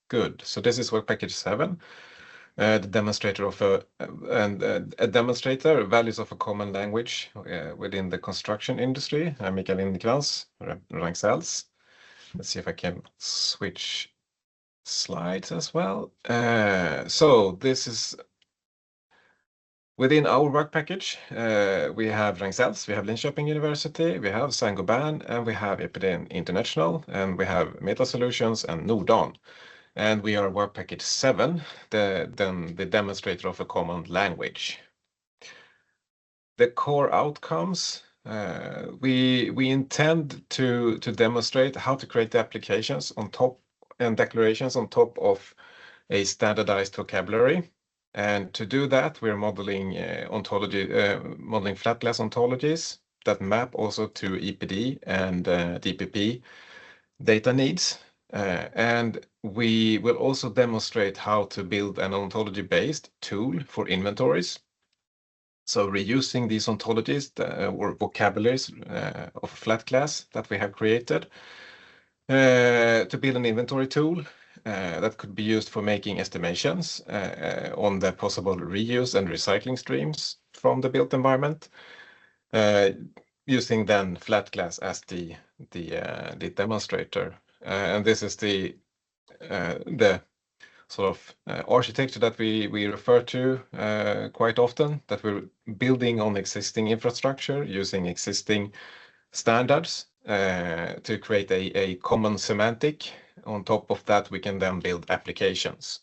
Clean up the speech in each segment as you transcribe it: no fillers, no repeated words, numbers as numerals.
Good. So this is work package 7, the demonstrator of a demonstrator values of a common language within the construction industry. I'm Mikael Lindecrantz, Ragnsells. Let's see if I can switch slides as well. So this is within our work package. We have Ragnsells, we have Linköping University, we have Saint-Gobain, and we have EPD International, and we have Meta Solutions and Nordon. And we are work package 7, the demonstrator of a common language. The core outcomes, we intend to demonstrate how to create the applications on top and declarations on top of a standardized vocabulary. And to do that, we're modeling modeling flat glass ontologies that map also to EPD and DPP data needs. And we will also demonstrate how to build an ontology-based tool for inventories. So reusing these ontologies or vocabularies of flat glass that we have created to build an inventory tool that could be used for making estimations on the possible reuse and recycling streams from the built environment, using then flat glass as the demonstrator. And this is the sort of architecture that we refer to quite often, that we're building on existing infrastructure using existing standards to create a common semantic. On top of that, we can then build applications.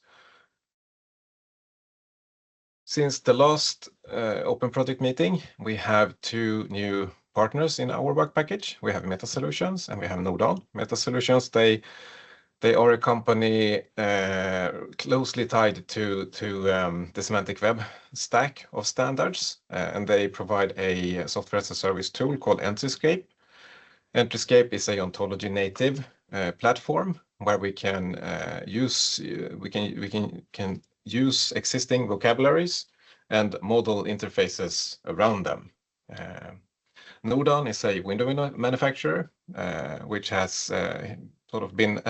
Since the last open project meeting, we have 2 new partners in our work package. We have Meta Solutions and we have Nordon. Meta Solutions, they are a company closely tied to the semantic web stack of standards, and they provide a software as a service tool called Entryscape. Entryscape is a ontology native platform where we can use existing vocabularies and model interfaces around them. Nordon is a window manufacturer, which has sort of been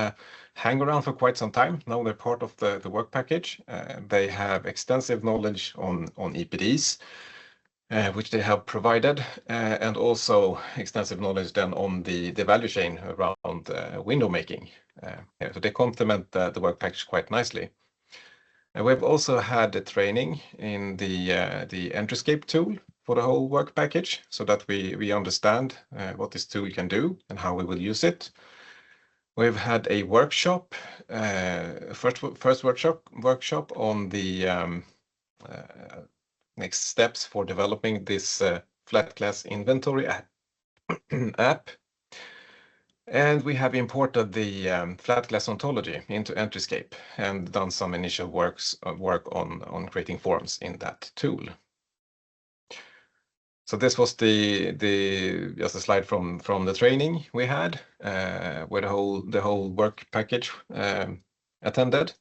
hang around for quite some time. Now they're part of the work package. They have extensive knowledge on EPDs, which they have provided, and also extensive knowledge then on the value chain around window making. So they complement the work package quite nicely. And we've also had a training in the Entryscape tool for the whole work package, so that we understand what this tool can do and how we will use it. We've had a workshop, first workshop on the next steps for developing this flat glass inventory app. And we have imported the flat glass ontology into Entryscape and done some initial work on creating forms in that tool. So this was just a slide from the training we had, where the whole work package attended,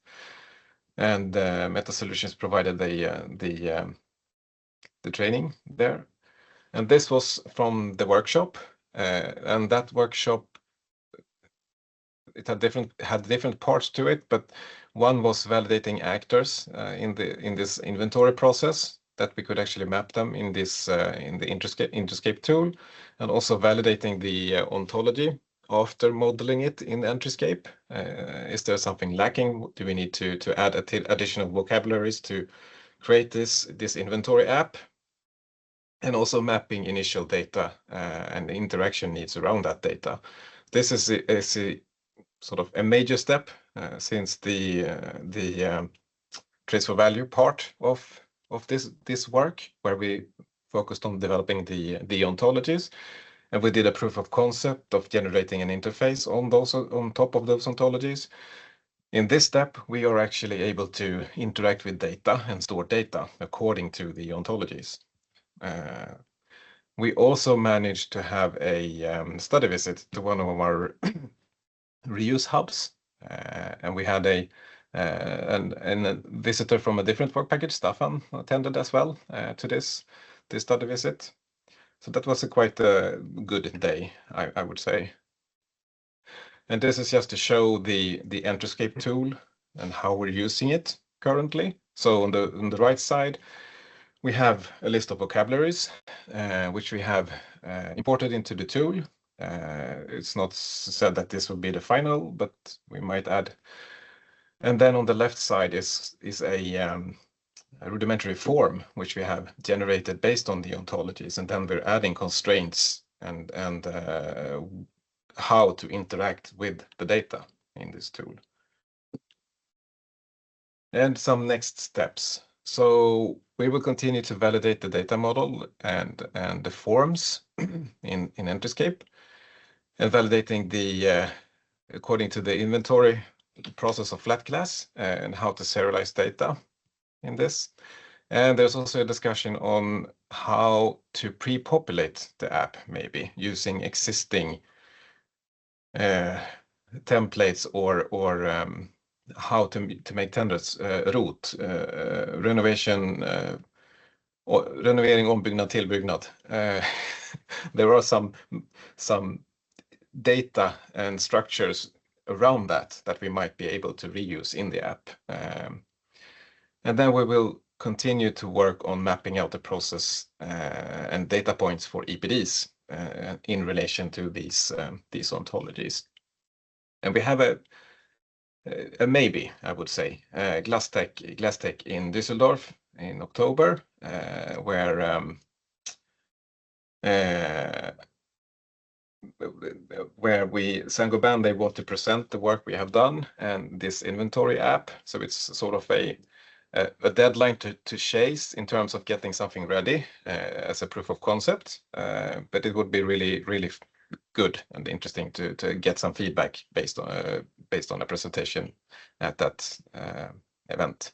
and Meta Solutions provided the training there. And this was from the workshop, and that workshop, it had different parts to it, but one was validating actors in this inventory process, that we could actually map them in this in the Entryscape tool, and also validating the ontology after modeling it in the Entryscape. Is there something lacking? Do we need to add additional vocabularies to create this inventory app? And also mapping initial data and the interaction needs around that data. This is a sort of a major step since the trace for value part of this work, where we focused on developing the ontologies, and we did a proof of concept of generating an interface on top of those ontologies. In this step, we are actually able to interact with data and store data according to the ontologies. We also managed to have a study visit to one of our reuse hubs, and we had a visitor from a different work package, Staffan, attended as well to this study visit. So that was a quite good day, I would say. And this is just to show the Entryscape tool and how we're using it currently. So on the right side, we have a list of vocabularies which we have imported into the tool. It's not said that this will be the final, but we might add. And then on the left side is a rudimentary form which we have generated based on the ontologies, and then we're adding constraints and how to interact with the data in this tool. And some next steps. So we will continue to validate the data model and the forms in Entriscape, and validating the according to the inventory process of flat glass and how to serialize data in this. And there's also a discussion on how to pre-populate the app, maybe using existing templates or how to make tenders root renovation or renovering, ombyggnad, tillbyggnad. There are some data and structures around that we might be able to reuse in the app. And then we will continue to work on mapping out the process and data points for EPDs in relation to these ontologies. And we have a maybe, I would say, Glasstech in Düsseldorf in October, where Saint-Gobain, they want to present the work we have done and this inventory app. So it's sort of a deadline to chase in terms of getting something ready as a proof of concept. But it would be really, really good and interesting to get some feedback based on a presentation at that event.